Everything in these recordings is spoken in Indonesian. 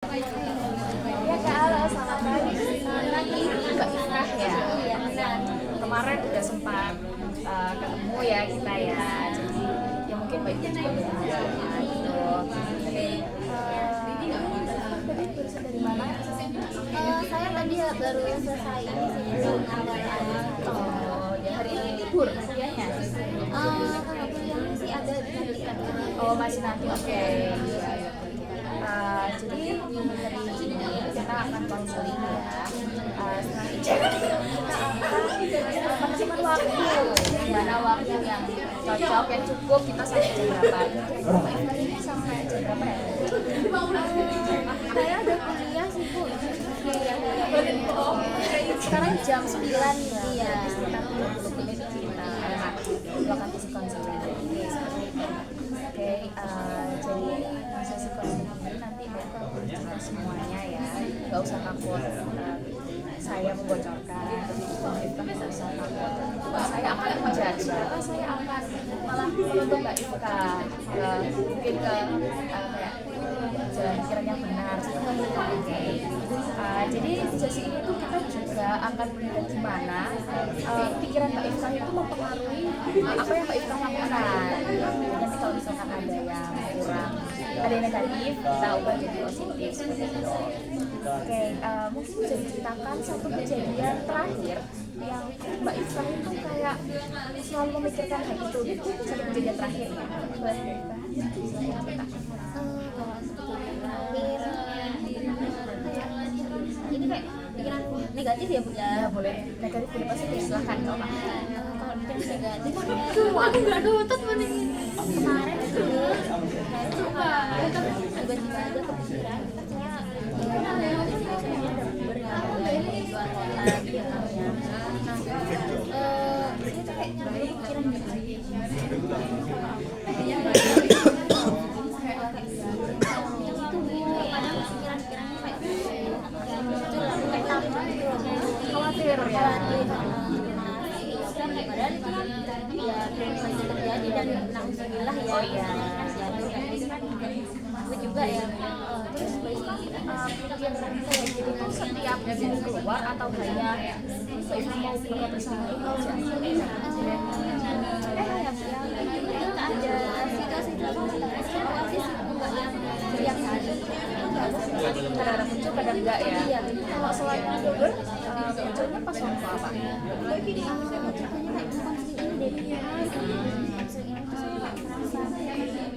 Ya Kak, halo, selamat pagi. Nanti Mbak Ifrah ya. Kemarin udah sempat ketemu ya kita ya. Jadi ya mungkin Mbak Ifrah juga udah kenal gitu. Jadi tadi barusan dari mana? Saya tadi ya baru selesai ini sih Oh, ya hari ini libur kuliahnya. kalau kuliahnya sih ada dinantikan. Oh, masih nanti, oke. Jadi hari ini kita akan konseling ya. Setelah itu kita akan menemukan waktu, mana waktu yang cocok, yang cukup, kita sampai jam berapa? Hari ini sampai jam berapa ya? Saya ada kuliah sih Bu. Sekarang jam 9 ya. Iya. Sekitar 20 menit kita akan isi konseling. Oke, jadi sesi konseling ini nanti mereka akan cerita semuanya ya, nggak usah takut saya membocorkan, kita nggak usah takut saya akan menjudge, karena saya akan malah menuntut Mbak Ifka mungkin ke kayak jalan pikiran yang benar seperti itu. Jadi di sesi ini tuh kita juga akan melihat gimana pikiran Mbak Ifka itu mempengaruhi apa yang Mbak Ifka lakukan. Nanti kalau misalkan ada yang kurang, ada yang negatif, kita ubah jadi positif seperti itu. Oke, mungkin bisa diceritakan satu kejadian terakhir yang Mbak Ifka itu kayak selalu memikirkan hal itu gitu. Satu kejadian terakhir ya. Boleh cerita. Ini kayak pikiran negatif ya Bu ya. Ya boleh negatif boleh positif, silahkan kalau Mbak. Kalau pikiran negatif aku nggak nutup nih. Kemarin itu saya suka tiba-tiba aja kepikiran saya luar kota gitu. Saya tuh kayak pikiran Khawatir ya. Padahal itu kan ya masih terjadi dan alhamdulillah ya. Oh iya. Jatuh kayak gitu kan aku juga ya. Terus Mbak Ifka pikiran kayak gitu tuh setiap mau keluar atau hanya Mbak Ifka mau buka bersama aja? Kita ada situasi situasi enggak yang setiap hari. Kadang-kadang muncul, kadang enggak ya. Iya. Kalau selain libur, munculnya pas waktu apa? Contohnya kayak bukan ini deh. Maksudnya itu saya nggak merasa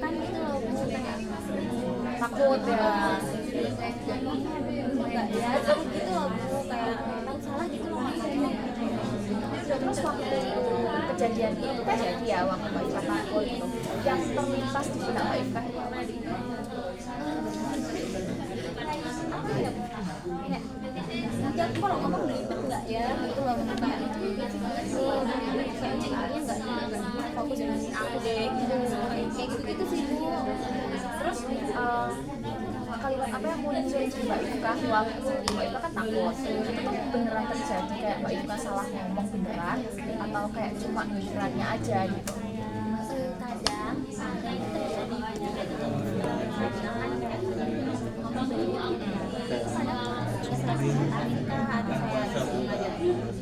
kan gitu loh Bu, kayak Takut ya. enggak ya takut gitu loh Bu, kayak tahu salah gitu loh. Terus waktu kejadian itu terjadi ya, waktu Mbak Ifka takut gitu, yang terlintas di benak Mbak Ifka itu apa? Kayak nanti aku kalau ngomong ribet nggak ya gitu loh, kayak kayaknya nggak fokus dengan aku deh gitu, kayak gitu sih Bu. Terus kalimat apa yang muncul di Mbak Ifka waktu Mbak Ifka kan takut, itu tuh beneran terjadi kayak Mbak Ifka salah ngomong beneran atau kayak cuma pikirannya aja gitu? Kadang itu terjadi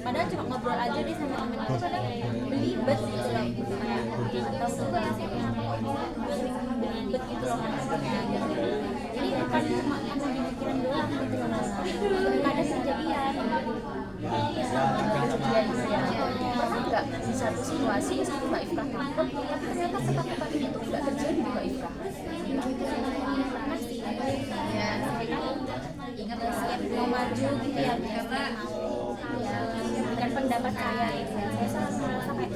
padahal cuma ngobrol aja deh sama temen aku, kadang belibet gitu loh, kayak atau suka yang sering belibet gitu loh jadi bukan cuma yang mau dipikirin doang gitu loh, kadang kejadian Pernah nggak di satu situasi meskipun Mbak Ifka takut, tapi ternyata ketakutan itu tuh nggak terjadi di Mbak Ifka? mau maju gitu ya, karena ya bukan pendapat saya gitu ya, saya salah merasa kayak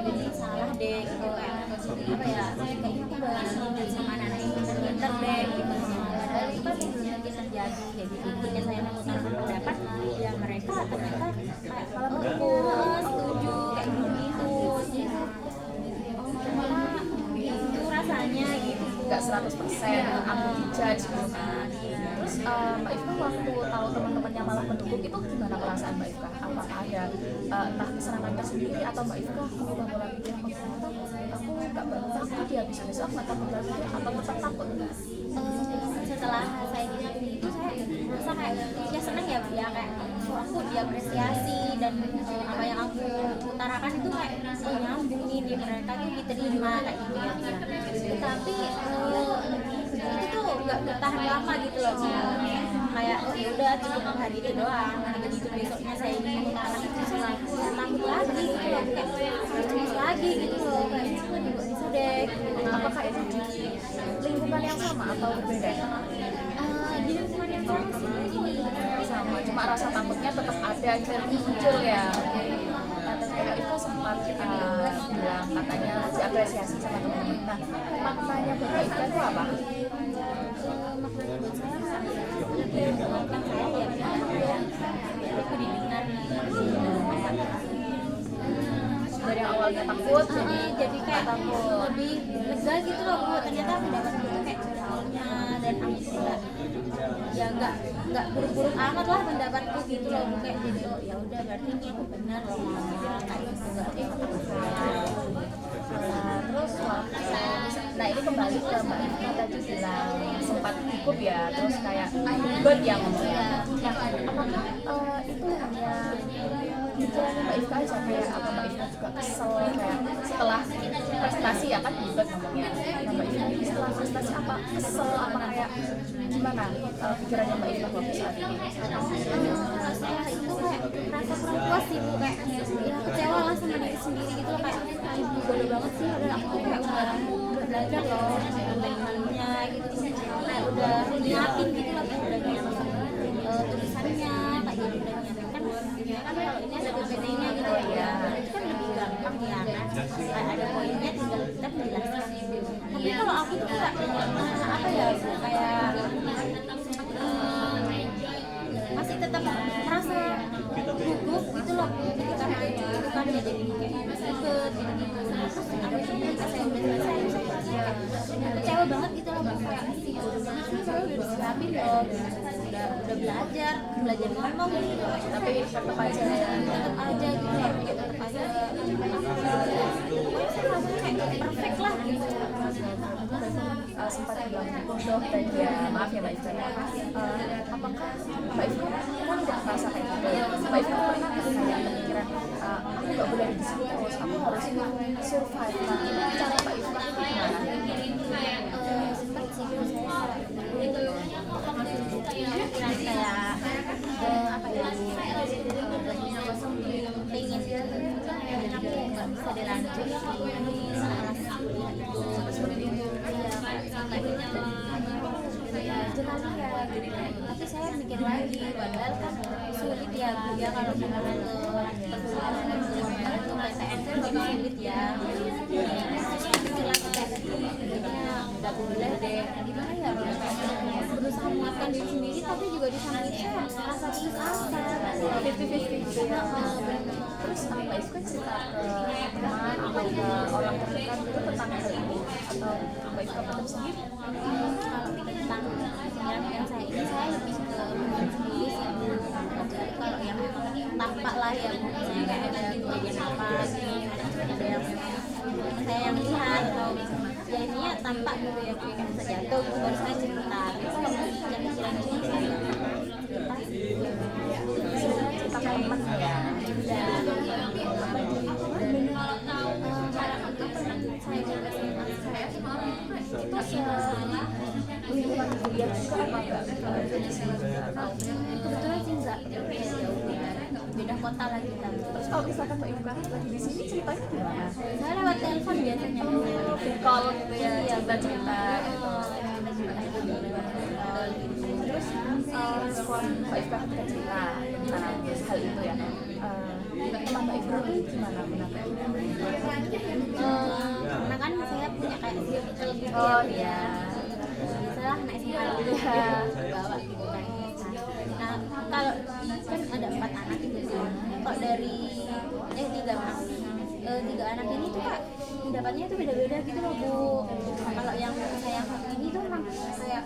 jadi salah deh gitu, kayak apa ya, kayaknya aku bahas sama anak-anak yang pinter deh gitu, padahal itu kan belum tentu terjadi. Jadi intinya saya mengutarakan pendapat ya, mereka ternyata kayak malah mendukung, setuju kayak gitu, jadi oh ternyata gitu rasanya gitu. Nggak 100% aku dijudge gitu kan. Terus Mbak Ifka waktu tahu teman-temannya malah mendukung itu gimana perasaan Mbak Ifka? Apakah ada entah kesenangan tersendiri atau Mbak Ifka mengubah pola pikir, aku nggak bakal takut ya, bisa-bisa aku nggak takut lagi atau tetap takut? Setelah saya ingat itu kayak ya seneng ya kayak aku diapresiasi dan apa yang aku utarakan itu kayak nyambung nih di mereka tuh diterima kayak gitu ya. Tetapi itu tuh nggak bertahan lama gitu loh, kayak oh ya udah cukup hari itu doang, begitu besoknya saya ingin mengutarakan itu saya takut lagi gitu loh, kayak cemas lagi gitu loh, kayak juga bisa deh. Apakah itu di lingkungan yang sama atau berbeda? Di lingkungan yang sama sih Sama, cuma rasa takutnya tetap ada dan muncul ya. Lantas kayak itu sempat bilang katanya diapresiasi sama teman-teman. Nah, maknanya Bapak Ika itu apa? maknanya buat saya lebih menguatkan saya ya biar pendidikan Dari yang awalnya takut jadi kayak takut. lebih lega gitu loh, oh ternyata pendapat itu kayak awalnya dan aku juga ya nggak buruk-buruk amat lah pendapatku gitu loh, kayak jadi oh ya udah berarti ini aku benar loh mama kayak gitu, nggak Terus nah ini kembali ke Mbak Ika tadi bilang sempat gugup ya, terus kayak ribet ya ngomongnya. Nah, apakah itu hanya pikirannya Mbak Ika aja, kayak apa Mbak Ika juga kesel kayak setelah prestasi ya kan ribet ngomongnya. Nah, Mbak Ika ini setelah prestasi apa kesel apa kayak gimana pikirannya Mbak Ika waktu saat ini? saya itu kayak rasa kurang puas sih Bu, kayak ya kecewa lah sama diri sendiri gitu loh, kayak ibu bodoh banget sih, udah aku tuh kayak udah belajar loh teman-temannya gitu, kayak udah nyiapin gitu loh, kayak udah nyiapin tulisannya kayak gitu, udah nyiapin kan kalau ini ada PPT-nya gitu ya, itu kan lebih gampang ya kan, kayak ada poinnya tinggal kita menjelaskan. Tapi kalau aku tuh kayak apa ya Bu, kayak masih tetap merasa gugup gitu loh ketika hari itu kan ya, jadi kayak ribet gitu. Terus aku tuh ketika saya udah selesai saya kecewa banget gitu loh, kayak bodoh banget sih, saya udah disiapin loh gitu. udah belajar ngomong gitu, Tapi tetap aja ya. tetap aja gitu loh, tetap aja pokoknya saya rasanya kayak perfect lah gitu. Sempat bilang bodoh tadi ya, maaf ya Mbak Ika ya. Apakah Mbak Ika kan udah merasa kayak gitu, Mbak Ika pernah kayak kepikiran aku nggak boleh di sini terus, aku harus survive. Nah, cara Mbak Ika itu gimana? Sempat sih saya pikiran kayak apa ya, pengen dan aku nggak bisa dilanjut di kelas kuliah itu tapi saya mikir lagi, padahal kan sulit ya Bu ya kalau misalnya ke PTN kan lebih sulit ya. Mikir lagi kayak nggak boleh deh, gimana ya, berusaha menguatkan diri sendiri tapi juga di samping itu saya merasa putus asa, 50-50 gitu ya. Terus Mbak Ika cerita ke teman atau ke orang terdekat itu tentang hal ini, atau Mbak Ika pendam sendiri? kalau tentang pikiran saya ini saya lebih ke mendem sendiri sih Bu. Kalau yang tampak lah ya, misalnya kayak ada kejadian apa gitu, ada yang saya yang lihat atau ya ininya tampak gitu ya, kayak bisa jatuh gitu baru saya cerita. Kalau pikiran ini saya nggak cerita sih. Cerita ke teman ya. Lingkungan kuliah juga apa enggak? Kebetulan sih enggak jauh, beda kota lah kita. Terus kalau misalkan Mbak Ika lagi di sini ceritanya gimana? Saya lewat telepon biasanya. Call gitu ya, cerita-cerita gitu. Terus respon Mbak Ika ketika cerita tentang hal itu ya, teman Mbak Ika itu gimana pendampingnya? Karena kan saya punya kayak circle gitu Oh ya. iya. Biasalah anak SMA dulu ya bawa gitu kan. Nah kalau kan ada 4 anak gitu kan. Kok dari 3 anak ini tuh Kak pendapatnya itu beda-beda gitu loh Bu. Kalau yang saya satu ini tuh memang kayak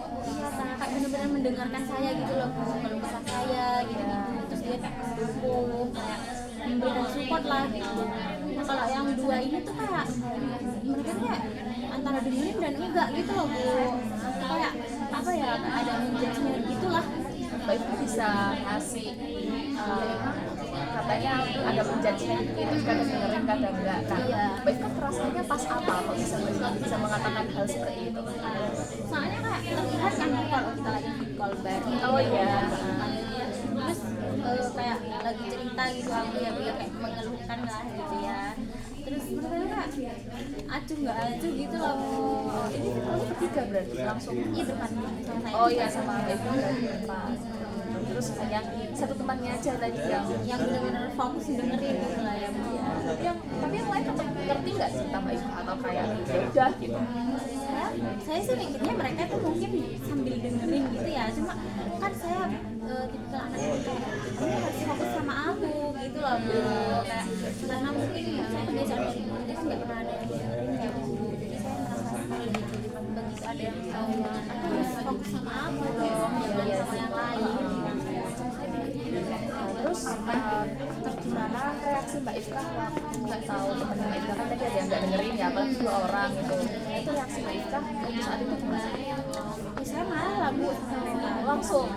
kayak benar-benar mendengarkan saya gitu loh Bu, kalau kesah saya gitu. Terus dia kayak mendukung, kayak memberikan support lah gitu. Nah kalau yang 2 ini tuh kayak mereka tuh kayak antara dengerin dan enggak gitu loh Bu. Kayak apa ya, ada menjudge gitu lah. Mbak Ika bisa bisa ngasih katanya agak menjudgment gitu, kadang dengerin kadang enggak. Nah, Mbak Ika rasanya pas apa kok bisa mengatakan hal seperti itu? Soalnya kayak terlihat kan kalau kita lagi di call bareng. Oh iya. Terus kayak lagi cerita gitu aku ya kayak mengeluhkan lah gitu ya. Terus mereka kayak acuh nggak acuh gitu loh. Ini kamu bertiga berarti langsung? Iya depan sama saya. Oh iya, sama Mbak Ika berarti depan. Terus hanya satu temannya aja tadi yang benar-benar fokus dengerin gitu lah ya Bu ya. Tapi yang lain tetap ngerti nggak sih Mbak Ika atau kayak ya udah gitu? Saya sih mikirnya mereka tuh mungkin sambil dengerin gitu ya, cuma kan saya tipikal anak yang kayak kamu harus fokus sama aku gitu loh Bu, kayak karena mungkin saya kebiasaan dari dulu itu nggak pernah ada yang dengerin ya Bu, jadi saya merasa kayak begitu ada yang aku harus fokus sama aku dong, jangan sama yang lain. Terus gimana reaksi Mbak Ika nggak tahu temen Mbak Ika kan tadi ada yang nggak dengerin ya, apalagi 2 orang gitu, itu reaksi Mbak Ika untuk saat itu gimana? Saya marah lah Bu sama mereka Langsung?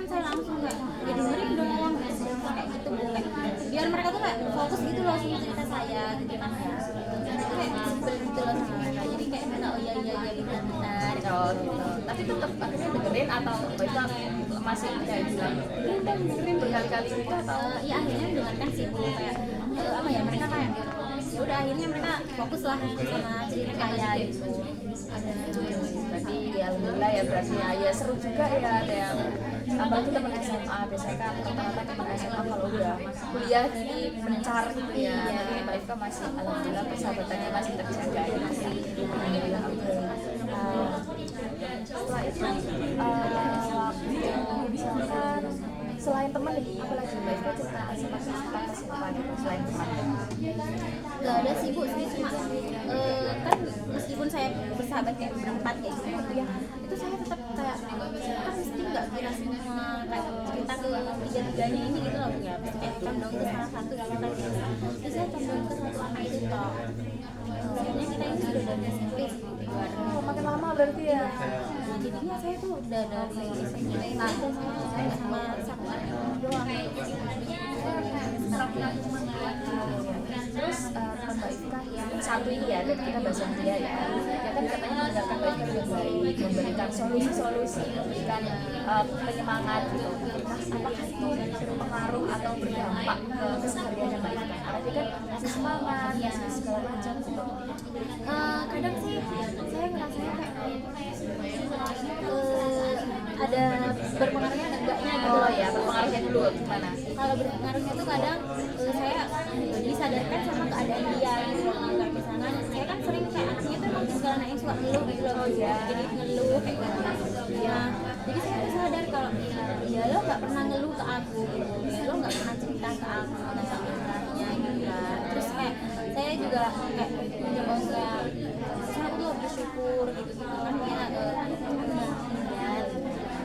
Saya langsung kayak ya dengerin dong kayak gitu Bu, kayak biar mereka tuh kayak fokus gitu loh sama cerita saya gitu kan ya, kayak sebel gitu loh sama mereka, jadi kayak mereka oh iya bentar Oh gitu, tapi tetap akhirnya dengerin atau Mbak Ika masih kayak bilang dengerin berkali-kali gitu atau? ya akhirnya mendengarkan sih Bu, kayak apa ya, mereka kayak ya udah akhirnya mereka fokus lah sama cerita saya gitu. Berarti ya alhamdulillah ya, berarti ya seru juga ya, ada yang apalagi teman SMA, biasanya kan rata-rata teman SMA kalau udah kuliah gini mencar gitu ya. Tapi Mbak Ika masih alhamdulillah persahabatannya masih terjaga ya, masih alhamdulillah. Setelah itu misalkan selain teman nih, apa lagi Mbak Ika cerita sama siapa gitu selain teman? Gak ada sih Bu, saya cuma kan meskipun saya bersahabat kayak berempat kayak gitu ya, itu saya tetap kayak kan mesti nggak kira semua kayak cerita ke tiga-tiganya ini gitu loh ya, kayak condong ke salah satu gitu kan, terus saya condong ke satu anak itu toh. Sebenarnya kita ini sudah dari SMP Oh, makin lama berarti ya? Nah, jadinya saya tuh udah dari SMP nah saya sama satu anak itu doang. Terus teman Mbak Ika yang satu ini ya, tadi kita bahas yang dia ya kan katanya mendengarkan Mbak Ika dengan baik, memberikan solusi-solusi, memberikan penyemangat gitu. Nah, apakah itu berpengaruh atau berdampak ke kesehariannya Mbak Ika? Karena dia kan ngasih semangat, ngasih segala macam gitu. Kadang sih saya ngerasanya kayak ada berpengaruhnya dan enggaknya gitu. Oh ya, berpengaruhnya dulu gimana? Kalau berpengaruhnya tuh kadang saya disadarkan sama keadaan dia gitu loh. Kayak misalkan saya kan sering kayak anaknya tuh emang segala anak yang suka ngeluh gitu loh. Jadi ngeluh kayak gitu. Ya, jadi saya tuh sadar kalau ya lo nggak pernah ngeluh ke aku gitu. Ya lo nggak pernah cerita ke aku tentang masalahnya gitu kan. Terus kayak saya juga kayak mencoba kayak saya tuh bersyukur gitu kan ya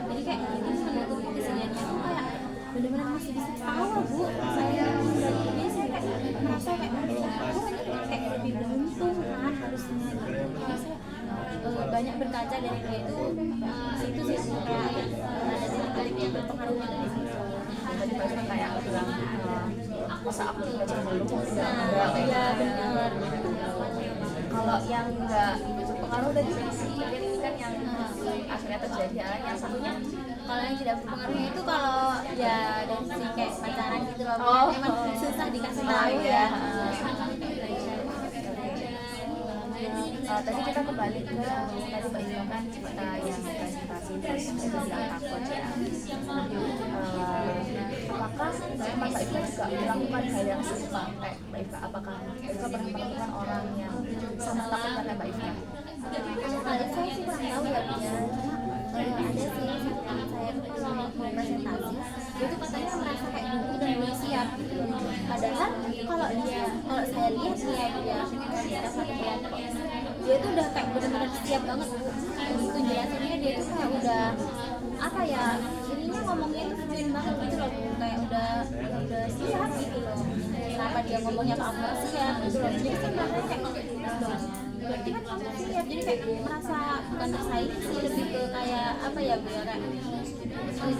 jadi kayak ini menutup kesedihannya tuh kayak benar-benar masih bisa ketawa Bu. Saya dari ini saya kayak merasa kayak aku kayak lebih beruntung kan harusnya gitu. Jadi saya banyak berkaca dari dia itu situ sih kayak ada titik-titik yang berpengaruh dari situ. Tadi Mbak Ika kayak bilang masa aku nggak cemburu, Iya benar. kalau yang nggak berpengaruh tadi mungkin ini kan yang akhirnya terjadi, yang satunya Kalau yang tidak berpengaruhnya itu kalau ya dari sisi kayak pacaran gitu loh, emang susah dikasih tahu ya. Tadi kita kembali ke tadi Mbak Ika kan cerita yang presentasi terus itu bilang takut ya. Apakah teman Mbak Ika juga melakukan hal yang serupa kayak Mbak Ika? Apakah Mbak Ika pernah menemukan orang yang sama takut kayak Mbak Ika? Saya sih kurang tahu ya Bu ya. Ada sih satu teman saya tuh kalau mau presentasi dia tuh katanya merasa kayak udah mulai siap gitu. Padahal kalau saya lihat nih ya kita satu kelompok dia tuh udah kayak benar-benar siap banget Bu. Begitu jelasinnya dia tuh kayak udah apa ya, ininya ngomongnya tuh fluent banget gitu loh Bu. Kayak udah siap gitu loh. Kenapa dia ngomongnya ke aku siap gitu loh. Jadi saya merasa kayak berarti kan kamu siap, jadi kayak merasa bukan bersaing sih, lebih ke kayak apa ya Bu ya, kayak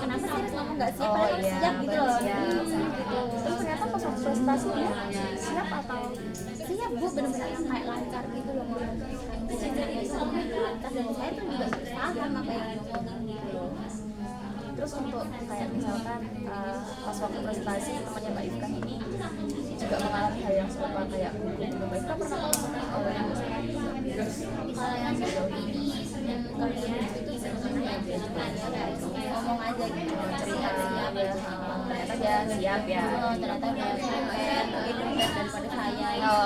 kenapa sih harus ngomong nggak siap, padahal harus siap gitu loh. Gitu. Terus ternyata pas waktu presentasi ya siap atau Siap Bu, benar-benar yang kayak lancar gitu loh ngomong. Jadi itu ngomongnya lancar dan saya tuh juga paham apa yang ngomongin gitu loh. terus untuk kayak misalkan pas waktu presentasi temannya Mbak Ifka ini juga mengalami hal yang serupa kayak Mbak Ifka pernah ngomong oleh Kalau yang sejauh ini dan kalau yang itu pernah ya dia juga ya kayak ngomong aja gitu, cerita siap ya, ternyata dia siap ya. ternyata dia keren, mungkin berat daripada saya. Oh ya,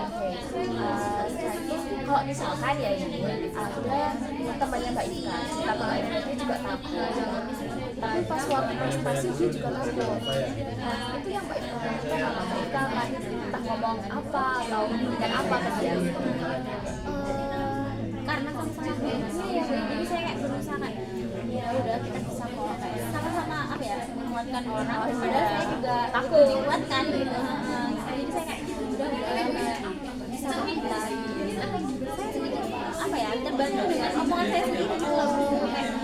oke. Setelah itu kalau misalkan ya ini ada temannya Mbak Ika, cerita ke Mbak Ika dia juga takut. Tapi pas waktu presentasi dia juga takut. Nah itu yang Mbak Ika lakukan sama Mbak Ika kan entah ngomong apa atau memberikan apa ke dia. Karena sama-sama beda ya, jadi saya kayak berusaha kayak ya udah kita bisa kok kayak sama-sama apa ya menguatkan orang, padahal saya juga takut dikuatkan gitu. Jadi saya kayak udah kayak bisa kita saya sedikit apa ya terbantu dengan omongan saya sendiri gitu loh, kayak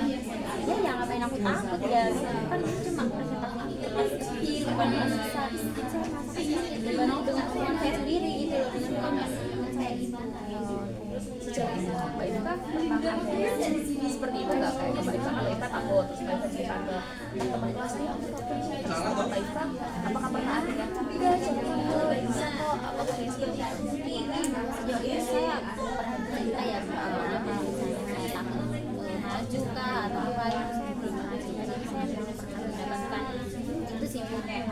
ya ngapain aku takut ya, kan cuma presentasi di kelas kecil bukan kelas besar, saya merasa terbantu dengan omongan saya sendiri gitu loh, dengan komen saya gitu. Sejauh ini Mbak Ika pernah ada seperti itu nggak kayak Mbak Ika takut terus Mbak Ika cerita ke teman kelasnya aku takut Mbak Ika apakah pernah ada yang enggak jangan takut bisa kok apa kayak seperti itu. Sejauh ini saya belum pernah cerita ya misalnya saya takut maju kah atau apa itu saya belum pernah cerita, jadi saya belum pernah mendapatkan itu sih Bu, kayak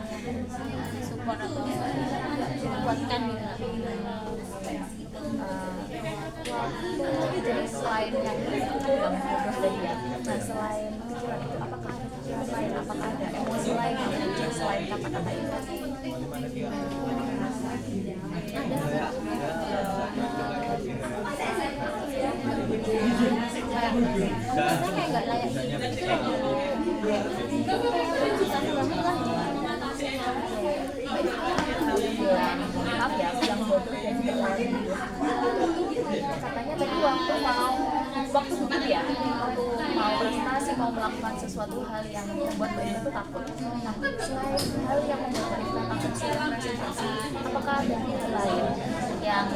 support atau menguatkan gitu. Jadi selain yang bilang bodoh tadi ya, nah selain pikiran itu apakah ada pikiran lain, apakah ada emosi lain yang muncul selain kata-kata itu? Saya kayak nggak layak hidup gitu loh. Susah banget lah. Maaf ya, yang bodoh dan terlalu katanya tadi waktu duduk ya, waktu mau presentasi mau melakukan sesuatu hal yang membuat Mbak Ika itu takut. Nah, selain hal yang membuat Mbak Ika takut selain presentasi, apakah ada hal lain yang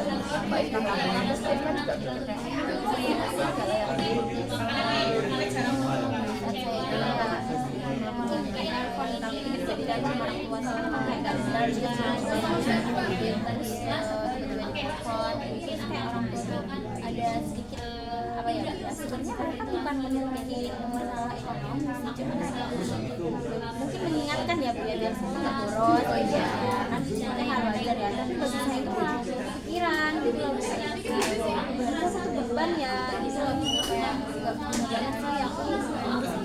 Mbak Ika lakukan? Terus Mbak Ika juga mikirnya, ini adalah yang tidak sama orang tua saya memang kayak gak benar juga terus telepon terus kayak orang tua tuh ada sedikit apa ya sebenarnya mereka bukan memiliki masalah ekonomi sih, cuma mungkin mengingatkan ya Bu ya biar saya nggak boros ya kan sebenarnya hal wajar ya, tapi bagi saya itu malah pikiran gitu loh, benar satu beban ya gitu loh, kayak nggak jangan sih aku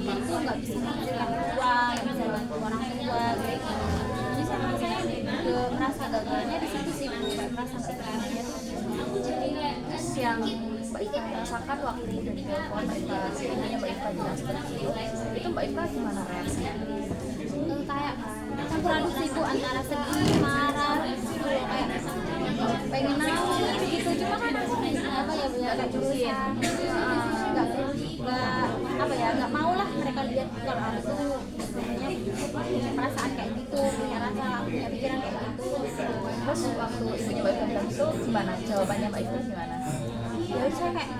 itu nggak bisa menghasilkan uang, nggak bisa bantu orang tua kayak gitu. Jadi saya merasa gagalnya di situ sih Bu, merasa gagalnya terus yang Mbak Ika rasakan waktu udah di telepon mereka ibunya Mbak Ika bilang seperti itu Mbak Ika gimana reaksinya? Kayak campur aduk sih Bu, antara sedih, marah, kayak pengen nangis gitu, cuma kan aku apa ya Bu ya kayak berusaha nggak apa ya nggak mau lah mereka lihat kalau aku tuh punya perasaan kayak gitu, punya rasa, punya pikiran kayak gitu. Terus waktu ibunya Mbak Ika bilang itu gimana? Jawabannya Mbak Ika gimana? Ya saya kayak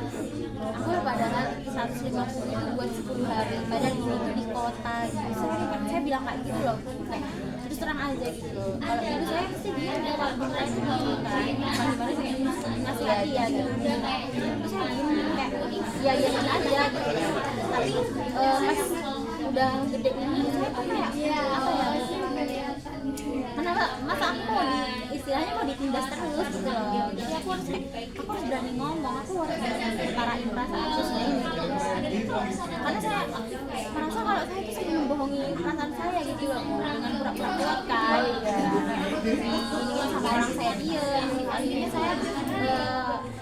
aku padahal 150 itu buat 10 hari padahal itu di kota gitu. Saya bilang kayak gitu loh, kayak terus terang aja gitu loh. Kalau ibu saya pasti dia kalau beneran itu bingung kan, gimana saya ngasih hati ya gitu. Terus saya bingung kayak iya aja gitu. Tapi pas udah gede ini saya tuh kayak apa ya? Kenapa masa aku mau istilahnya mau ditindas terus gitu loh, jadi aku harus berani ngomong, aku harus berani utarain perasaan aku sendiri gitu. Karena saya merasa kalau saya itu sering membohongi perasaan saya gitu loh dengan pura-pura kuat kan, ingin sama orang saya diem, akhirnya saya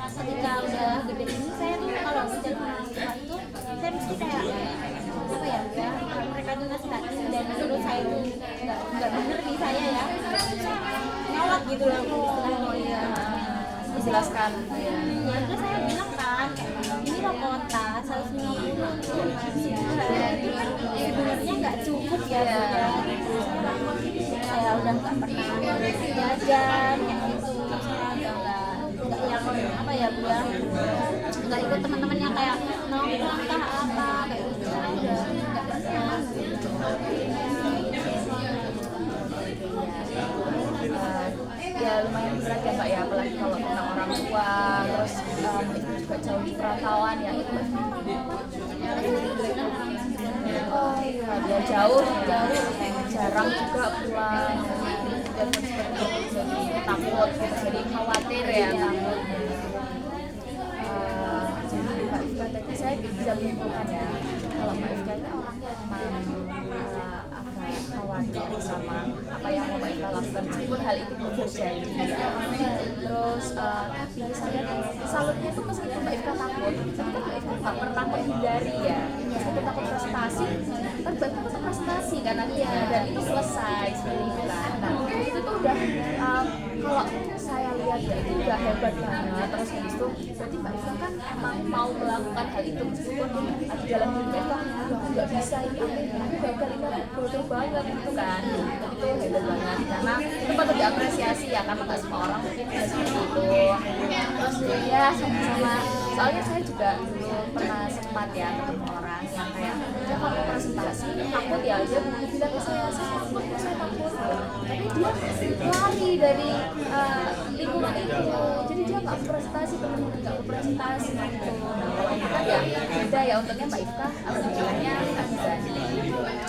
ketika udah gede ini saya tuh kalau bicara orang tua itu saya mesti kayak apa ya mereka tuh nasihatin dan menurut saya itu nggak bener di saya ya nyolot gitu loh istilahnya ya dijelaskan ya ikut ya gitu. Saya udah nggak pernah jajan kayak gitu, saya nggak yang apa ya Bu ya, nggak ikut teman-teman yang kayak nongkrong kah apa kayak gitu, saya udah nggak pernah. Ya lumayan berat ya Mbak ya, apalagi kalau tentang orang tua, terus itu juga jauh di perantauan ya itu. Oh iya, dia jauh, jarang juga pulang, dan jadi takut, jadi khawatir ya. Jadi Mbak Ika tadi saya bisa menyimpulkan ya, kalau Mbak Ika itu orangnya memang agak khawatir sama apa yang Mbak Ika lakukan, meskipun hal itu terjadi ya. Terus tapi saya salutnya itu meskipun Mbak Ika takut, tapi Mbak Ika nggak pernah menghindari ya. Meskipun takut prestasi, terbaik itu prestasi kan nantinya, dan itu selesai seperti itu kan. Nah itu tuh udah kalau saya lihat ya itu udah hebat banget. Terus habis itu berarti Mbak Ika kan emang mau melakukan hal itu, meskipun di dalam diri Mbak Ika aku nggak bisa ini, aku gagal ini, aku bodoh banget gitu kan. Itu hebat banget karena itu patut diapresiasi ya, karena nggak semua orang mungkin bisa seperti itu. Terus ya sama-sama, soalnya saya juga dulu pernah sempat ya ketemu orang yang kayak dia kalau presentasi takut ya, dia bilang ke saya takut, tapi dia lari dari lingkungan itu, jadi dia nggak presentasi, temen-temen nggak presentasi gitu. Nah kalau itu kan ya beda ya, untungnya Mbak Ika alhamdulillahnya bisa.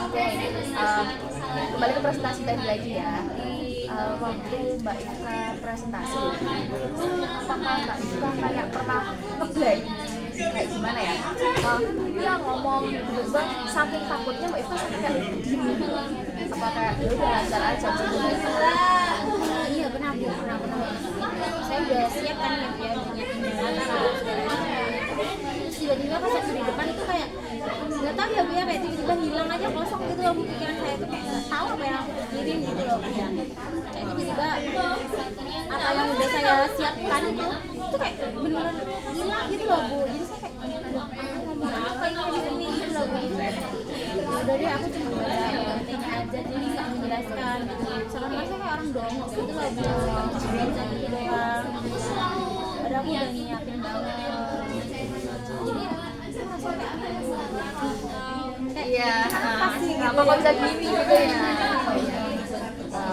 Oke, kembali ke presentasi tadi lagi ya. Waktu Mbak Ika presentasi, apakah Mbak Ika kayak pernah ngeblank? Kayak gimana ya? Dia ngomong tiba-tiba saking takutnya Mbak Ika sampai kayak gini. Apa kayak ya udah lancar aja gitu? Iya pernah Bu, pernah. Saya udah siap kan ya biar nyiapin terus tiba-tiba pas aku di depan itu kayak nggak tahu ya Bu ya, kayak tiba-tiba hilang aja, kosong gitu loh Bu, pikiran saya itu kayak nggak tahu apa yang aku pikirin gitu loh Bu ya. Kayak tiba-tiba apa yang udah saya siapkan itu kayak beneran hilang gitu loh Bu. Jadi saya kayak ngomong apa ini gitu loh Bu. Udah deh aku cuma baca penting aja, jadi nggak menjelaskan gitu. Soalnya saya kayak orang dongeng gitu loh Bu, baca gitu doang. Padahal aku udah nyiapin banget. Jadi merasa kayak Iya, apa kok bisa gini gitu ya.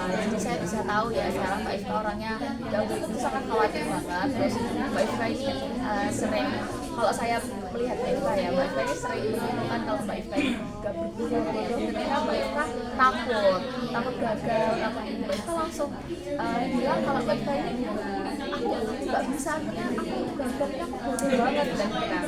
Jadi saya bisa tahu ya sekarang Mbak Ika orangnya jauh dari itu sangat khawatir banget. Terus Mbak Ika ini sering, kalau saya melihat Mbak Ika ya, Mbak Ika ini sering menunjukkan kalau Mbak Ika ini gak berguna bodoh ketika Mbak Ika takut gagal, takut ini. Mbak Ika langsung bilang kalau Mbak Ika ini aku nggak bisa, aku gagal, aku bodoh banget dan kita.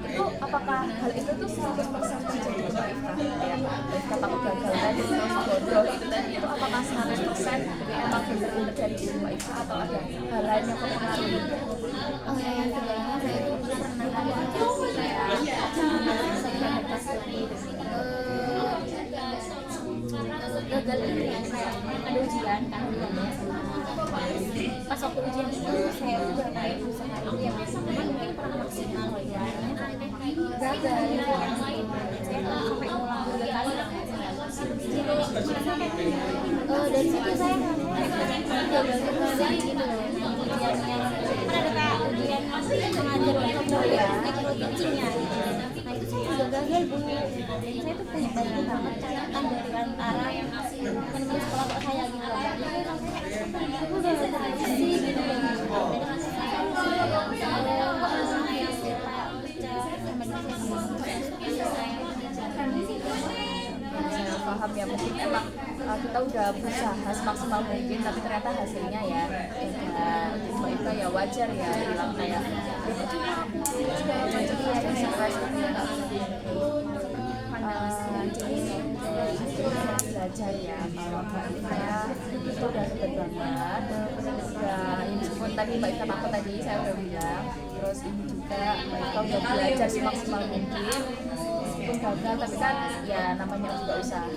Itu apakah hal itu tuh 100% terjadi ke Mbak Ika? Ya, Mbak Ika takut gagal tadi, terus bodoh itu tadi, itu apakah 100% emang benar-benar dari diri Mbak Ika atau ada hal lain yang mempengaruhi? yang sebenarnya saya itu pernah ada saya pas lagi gagal ini ya, kayak ada ujian kan pas waktu ujian itu saya udah kayak usaha itu ya mungkin pernah maksimal ya, gagal ya saya sampai ngulang 3 kali dari situ saya gagal gitu ujiannya, kan ada kayak ujian mengajar untuk ya teachingnya, nah itu saya juga gagal Bu. Saya tuh punya banyak banget catatan dari antara teman-teman sekolah saya gitu loh, aku udah sih gitu Saya paham ya, mungkin emang kita udah berusaha semaksimal mungkin tapi ternyata hasilnya ya Mbak Ika ya wajar ya bilang kayak cuma aku segala macam ya dan stres jadi belajar ya kalau Mbak Ika itu udah hebat banget. Ya meskipun tadi Mbak Ika takut tadi saya udah bilang, terus ini juga Mbak Ika udah belajar semaksimal mungkin. meskipun gagal tapi kan ya namanya juga usaha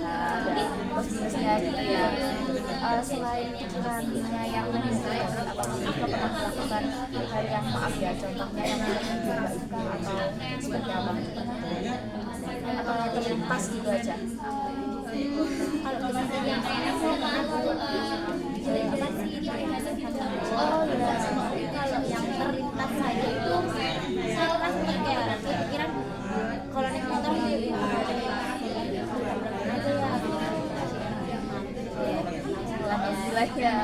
dan plus minusnya gitu ya. Selain pikirannya yang menunjukkan apa Mbak pernah melakukan hal yang maaf ya contohnya yang menunjukkan Mbak Ika atau seperti apa atau terlintas gitu aja. Kalau keseharian saya pernah tuh apa sih oh ya kalau yang terlintas saja itu saya pernah sempat kayak kepikiran kalau naik motor aja ya Alhamdulillah ya.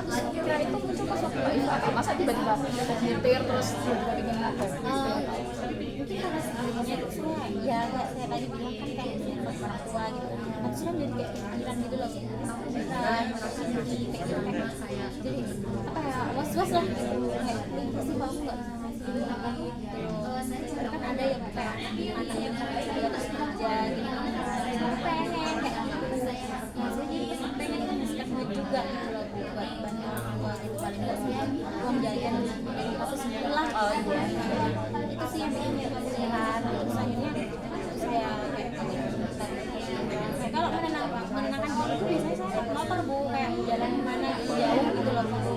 Kira itu muncul pas waktu Mbak Ika apa masa tiba-tiba nyetir terus tiba-tiba bikin ngabek mungkin karena sebelumnya itu saya ya kayak saya tadi bilang kan kayak buat orang tua gitu aku sudah jadi kayak pikiran gitu loh aku beneran kayak jadi apa ya was-was lah gitu kayak pasti kalau aku nggak bisa ngasih ini gitu kan ada yang kayak anak yang di atas kerja gitu pengen kayak saya jadi pengen kan ngasih duit juga gitu loh buat bantu orang tua gitu paling nggak sih uang jajan dari aku sendiri lah itu sih yang bikin ya kasihan terus akhirnya saya kayak kalau menenangkan diri itu biasanya saya naik motor bu kayak jalan kemana gitu jauh gitu loh bu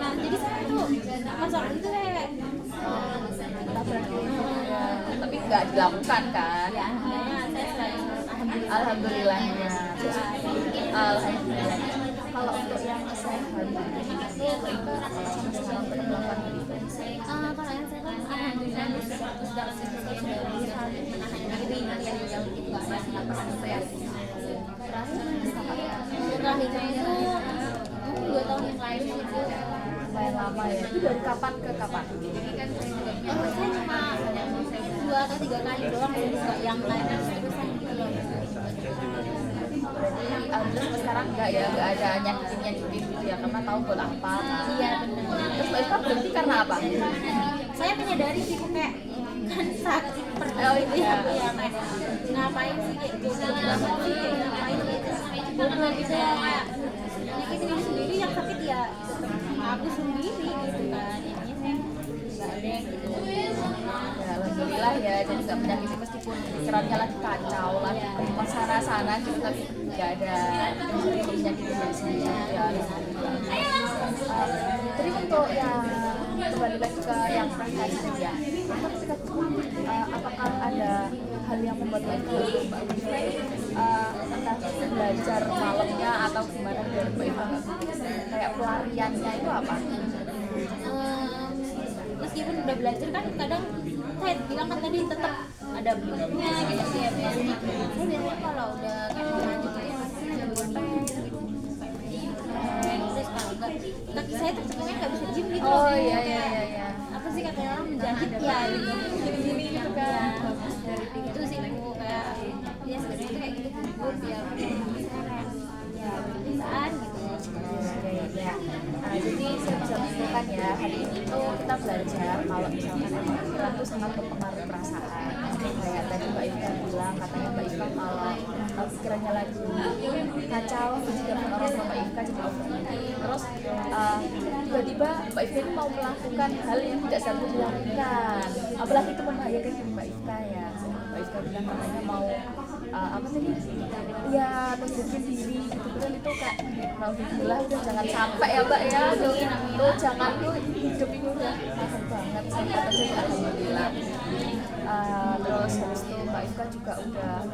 nah jadi saya tuh masalah itu saya kayak tapi nggak dilakukan kan ya saya selalu alhamdulillahnya alhamdulillah. Kalau untuk yang kesehatan itu Mbak apakah sampai sekarang belum melakukan hal itu? Kalau yang saya kan alhamdulillah sudah konsisten dari menahan diri yang jauh itu nggak pernah stres. Terakhirnya itu mungkin 2 tahun yang lalu itu Lumayan lama ya. Itu dari kapan ke kapan? saya cuma 2 atau 3 kali doang jadi nggak yang lain terusan gitu loh. Berarti alhamdulillah sekarang nggak ada nyakitin gitu ya karena tahu buat apa. Iya benar. Terus Mbak Ika berhenti karena apa? Saya menyadari sih kayak kan sakit pertama itu ya aku yang kayak ngapain sih kayak bodoh banget sih kayak ngapain gitu bodoh gitu ya kayak nyakitin diri sendiri yang sakit ya aku sendiri gitu kan jadinya saya nggak ada gitu. Ya, alhamdulillah ya jadi nggak menyakiti meskipun pikirannya lagi kacau lagi ke sana gitu tapi nggak ada menyakiti diri sendiri ya alhamdulillah. Jadi untuk yang kembali lagi ke yang prestasi ya ketika apakah ada hal yang membuat Mbak entah belajar malamnya atau gimana biar Mbak Ika kayak pelariannya itu apa? Meskipun udah belajar kan kadang saya bilang kan tadi tetap ada belumnya gitu sih ya biasanya saya biasanya kalau udah kayak lanjut itu masih bolpen gitu terus kalau enggak kaki saya tuh sebenarnya nggak bisa gym gitu Oh loh. iya Kayak, apa sih katanya orang menjahit ya gitu gini gitu kan itu sih bu kayak ya sebenarnya itu kayak gitu bu ya saya kayak ya kebiasaan gitu. Ya. Jadi saya bisa menyimpulkan ya hari ini tuh kita belajar kalau misalkan emang pikiran tuh sangat mempengaruhi perasaan kayak tadi Mbak Ika bilang katanya Mbak Ika kalau pikirannya lagi kacau juga orang tua Mbak Ika jadi overthinking terus tiba-tiba Mbak Ika ini mau melakukan hal yang tidak seharusnya dilakukan apalagi itu membahayakan diri Mbak Ika ya Mbak Ika bilang katanya mau apa tadi ya nunjukin diri gitu kan itu kayak alhamdulillah udah jangan sampai ya Mbak ya tuh jangan tuh hidup ini udah mahal banget sampai terjadi alhamdulillah. Terus habis itu Mbak Ika juga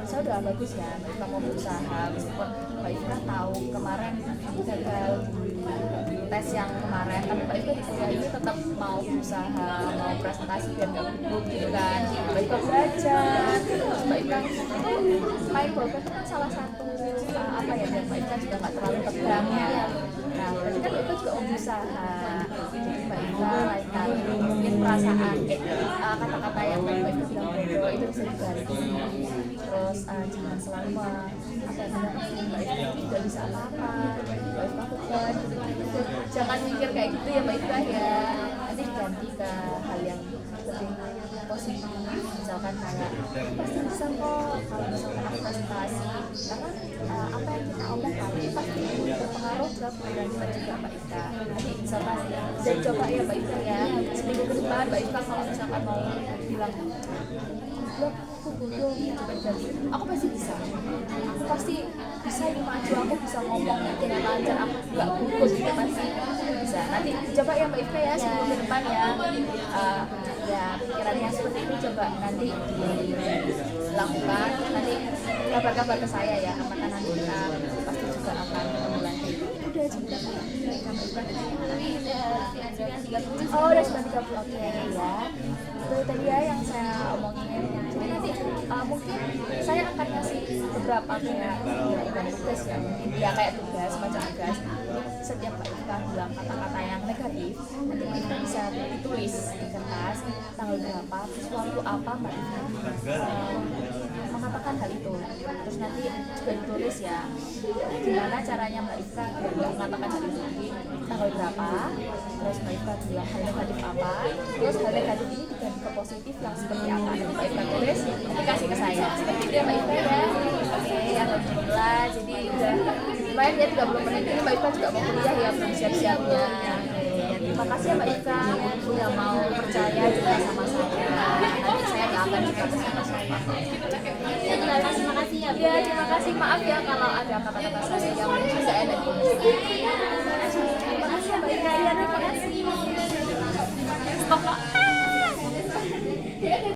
saya udah bagus ya Mbak Ika mau berusaha meskipun Mbak Ika tahu kemarin gagal di tes yang kemarin tapi Mbak Ika di kuliah ini tetap mau berusaha mau presentasi biar nggak gugup gitu kan Mbak Ika belajar terus Mbak Ika itu main bolpen itu kan salah satu apa ya biar Mbak Ika juga nggak terlalu tegang ya nah berarti kan Mbak Ika juga berusaha jadi Mbak Ika lain kali mungkin perasaan kata-kata yang Mbak Ika bilang bodoh itu bisa diganti terus jangan selalu apa ya Mbak Ika itu nggak bisa apa-apa Mbak Ika lakukan gitu jangan mikir kayak gitu ya Mbak Ika ya nanti diganti ke hal yang lebih positif misalkan kayak pasti bisa kok kalau misalkan aku presentasi karena apa yang kita omongkan itu pasti berpengaruh ke pikiran kita juga Mbak Ika nanti misalkan dan coba ya Mbak Ika ya seminggu ke depan Mbak Ika kalau misalkan mau bilang aku butuh coba diganti, aku pasti bisa, aku pasti bisa ini maju, aku bisa ngomong dengan lancar, aku nggak gugup gitu, pasti bisa. Nanti coba ya Mbak Ika ya sebelum ke depan ya, ya pikirannya seperti itu coba nanti dilakukan, nanti kabar-kabar ke saya ya, apakah nanti kita pasti juga akan ketemu lagi. Udah cerita oh udah 9.30, oke ya. Itu tadi ya yang saya omongin. Jadi nanti mungkin saya akan ngasih beberapa kayak bukan tugas ya, mungkin ya kayak tugas macam tugas. Setiap Mbak Ika bilang kata-kata yang negatif, nanti Mbak Ika bisa ditulis di kertas tanggal berapa, terus waktu apa Mbak Ika mengatakan hal itu. Terus nanti juga ditulis ya gimana caranya Mbak Ika biar mengatakan hal itu, tanggal berapa, terus Mbak Ika bilang hal negatif apa, terus hal negatif ini diganti ke positif yang seperti apa. Nanti Mbak Ika tulis, dikasih ke saya seperti itu ya Mbak Ika ya. Oke, alhamdulillah. Jadi udah lumayan ya 30 menit ini Mbak Ika juga mau kuliah ya, belum siap-siapnya. Terima kasih ya Mbak Ika udah mau percaya juga sama saya. Nanti saya nggak akan juga bersama siapa. Terima kasih ya. Ya, terima kasih. Maaf ya kalau ada kata-kata saya yang mungkin nggak enak di Terima kasih ya Mbak Ika. Ya, terima kasih. Stop.